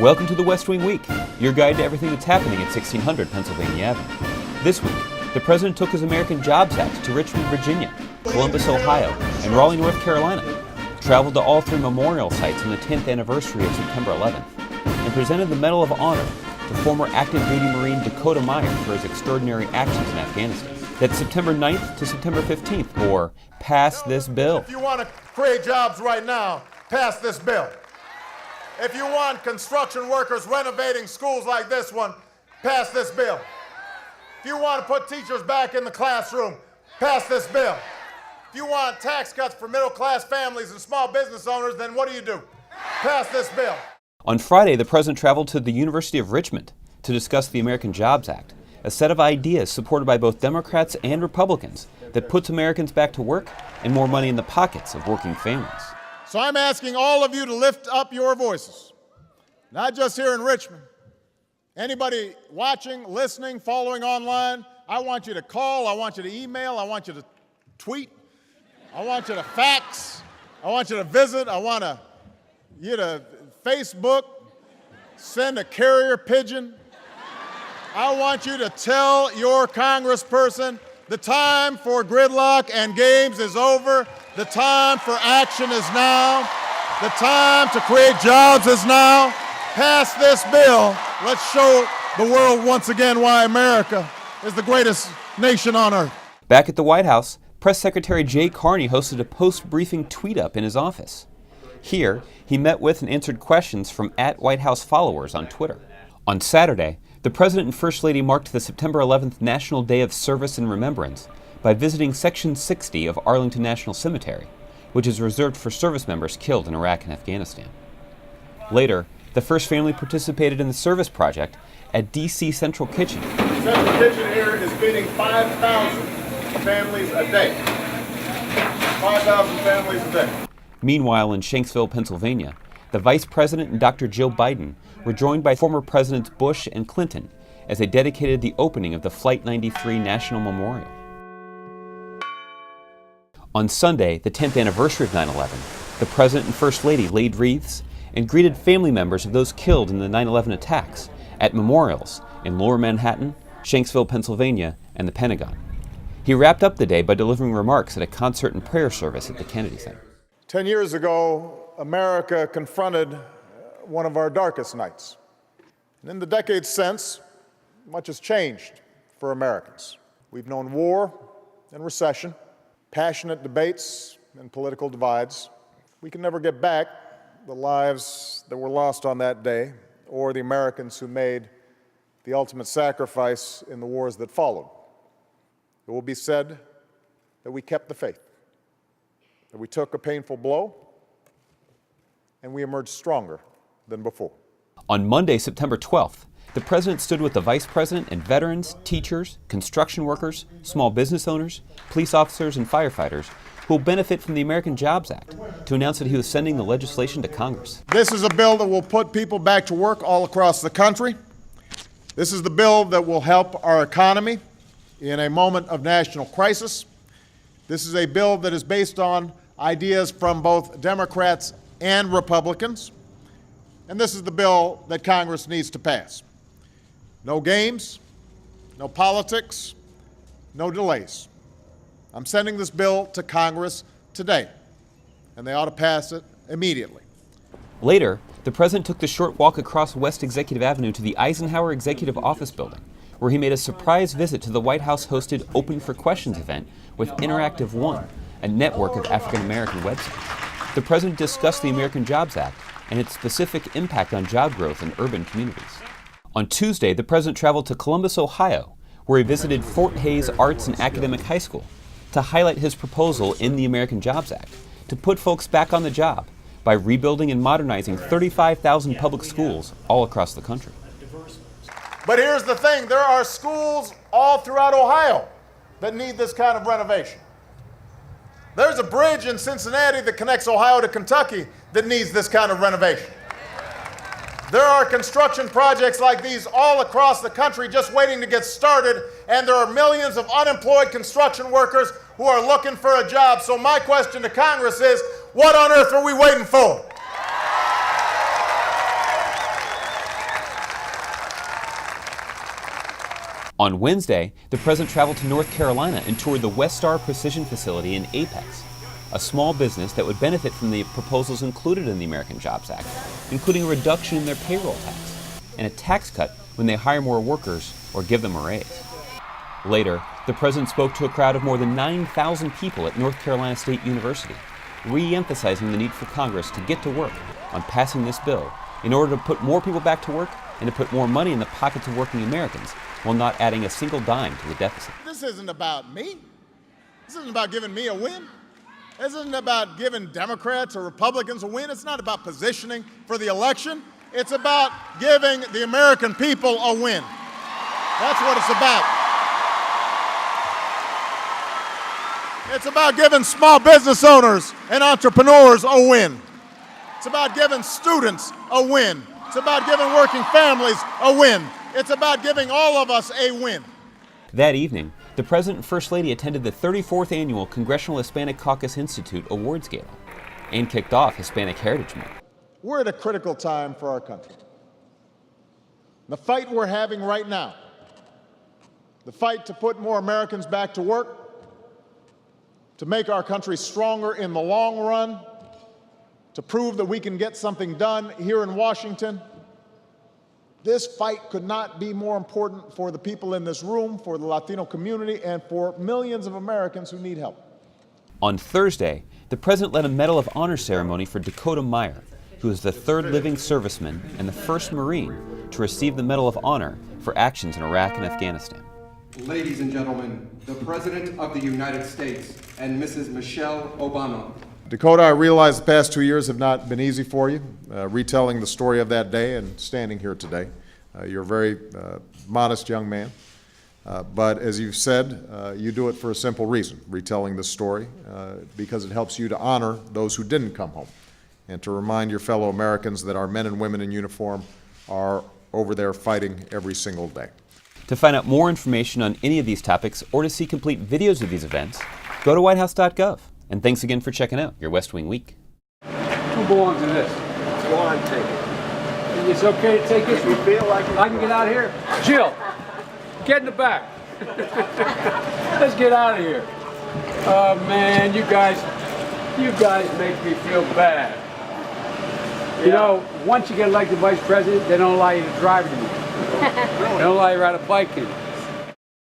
Welcome to the West Wing Week, your guide to everything that's happening at 1600 Pennsylvania Avenue. This week, the President took his American Jobs Act to Richmond, Virginia, Columbus, Ohio, and Raleigh, North Carolina, traveled to all three memorial sites on the 10th anniversary of September 11th, and presented the Medal of Honor to former active duty Marine Dakota Meyer for his extraordinary actions in Afghanistan. That's September 9th to September 15th, or Pass This Bill. If you want to create jobs right now, pass this bill. If you want construction workers renovating schools like this one, pass this bill. If you want to put teachers back in the classroom, pass this bill. If you want tax cuts for middle-class families and small business owners, then what do? Pass this bill. On Friday, the President traveled to the University of Richmond to discuss the American Jobs Act, a set of ideas supported by both Democrats and Republicans that puts Americans back to work and more money in the pockets of working families. So I'm asking all of you to lift up your voices, not just here in Richmond. Anybody watching, listening, following online, I want you to call, I want you to email, I want you to tweet, I want you to fax, I want you to visit, I want you to Facebook, send a carrier pigeon. I want you to tell your congressperson the time for gridlock and games is over. The time for action is now. The time to create jobs is now. Pass this bill. Let's show the world once again why America is the greatest nation on earth. Back at the White House, Press Secretary Jay Carney hosted a post-briefing tweet-up in his office. Here, he met with and answered questions from @White House followers on Twitter. On Saturday, the President and First Lady marked the September 11th National Day of Service and Remembrance by visiting Section 60 of Arlington National Cemetery, which is reserved for service members killed in Iraq and Afghanistan. Later, the First Family participated in the service project at D.C. Central Kitchen. Central Kitchen here is feeding 5,000 families a day. 5,000 families a day. Meanwhile, in Shanksville, Pennsylvania, the Vice President and Dr. Joe Biden were joined by former Presidents Bush and Clinton as they dedicated the opening of the Flight 93 National Memorial. On Sunday, the 10th anniversary of 9/11, the President and First Lady laid wreaths and greeted family members of those killed in the 9/11 attacks at memorials in Lower Manhattan, Shanksville, Pennsylvania, and the Pentagon. He wrapped up the day by delivering remarks at a concert and prayer service at the Kennedy Center. 10 years ago, America confronted one of our darkest nights. And in the decades since, much has changed for Americans. We've known war and recession, passionate debates and political divides. We can never get back the lives that were lost on that day or the Americans who made the ultimate sacrifice in the wars that followed. It will be said that we kept the faith, that we took a painful blow, and we emerged stronger than before. On Monday, September 12th, the President stood with the Vice President and veterans, teachers, construction workers, small business owners, police officers, and firefighters who will benefit from the American Jobs Act to announce that he was sending the legislation to Congress. This is a bill that will put people back to work all across the country. This is the bill that will help our economy in a moment of national crisis. This is a bill that is based on ideas from both Democrats and Republicans. And this is the bill that Congress needs to pass. No games, no politics, no delays. I'm sending this bill to Congress today, and they ought to pass it immediately. Later, the President took the short walk across West Executive Avenue to the Eisenhower Executive Office Building, where he made a surprise visit to the White House-hosted Open for Questions event with Interactive One, a network of African-American websites. The President discussed the American Jobs Act and its specific impact on job growth in urban communities. On Tuesday, the President traveled to Columbus, Ohio, where he visited Fort Hays Arts and Academic High School to highlight his proposal in the American Jobs Act to put folks back on the job by rebuilding and modernizing 35,000 public schools all across the country. But here's the thing, there are schools all throughout Ohio that need this kind of renovation. There's a bridge in Cincinnati that connects Ohio to Kentucky that needs this kind of renovation. There are construction projects like these all across the country just waiting to get started, and there are millions of unemployed construction workers who are looking for a job. So my question to Congress is, what on earth are we waiting for? On Wednesday, the president traveled to North Carolina and toured the West Star Precision Facility in Apex, a small business that would benefit from the proposals included in the American Jobs Act, including a reduction in their payroll tax and a tax cut when they hire more workers or give them a raise. Later, the president spoke to a crowd of more than 9,000 people at North Carolina State University, re-emphasizing the need for Congress to get to work on passing this bill in order to put more people back to work and to put more money in the pockets of working Americans while not adding a single dime to the deficit. This isn't about me. This isn't about giving me a win. This isn't about giving Democrats or Republicans a win. It's not about positioning for the election. It's about giving the American people a win. That's what it's about. It's about giving small business owners and entrepreneurs a win. It's about giving students a win. It's about giving working families a win. It's about giving all of us a win. That evening, the President and First Lady attended the 34th Annual Congressional Hispanic Caucus Institute Awards Gala and kicked off Hispanic Heritage Month. We're at a critical time for our country. The fight we're having right now, the fight to put more Americans back to work, to make our country stronger in the long run, to prove that we can get something done here in Washington. This fight could not be more important for the people in this room, for the Latino community, and for millions of Americans who need help. On Thursday, the President led a Medal of Honor ceremony for Dakota Meyer, who is the third living serviceman and the first Marine to receive the Medal of Honor for actions in Iraq and Afghanistan. Ladies and gentlemen, the President of the United States and Mrs. Michelle Obama. Dakota, I realize the past 2 years have not been easy for you, retelling the story of that day and standing here today. You're a very modest young man, but as you've said, you do it for a simple reason, retelling the story, because it helps you to honor those who didn't come home and to remind your fellow Americans that our men and women in uniform are over there fighting every single day. To find out more information on any of these topics or to see complete videos of these events, go to whitehouse.gov. And thanks again for checking out your West Wing Week. Who belongs to this? Go on, take it. It's okay to take this? If you feel like it. I can get out of here? Jill, get in the back. Let's get out of here. Oh man, you guys make me feel bad. You know, once you get elected vice president, they don't allow you to drive anymore. They don't allow you to ride a bike anymore.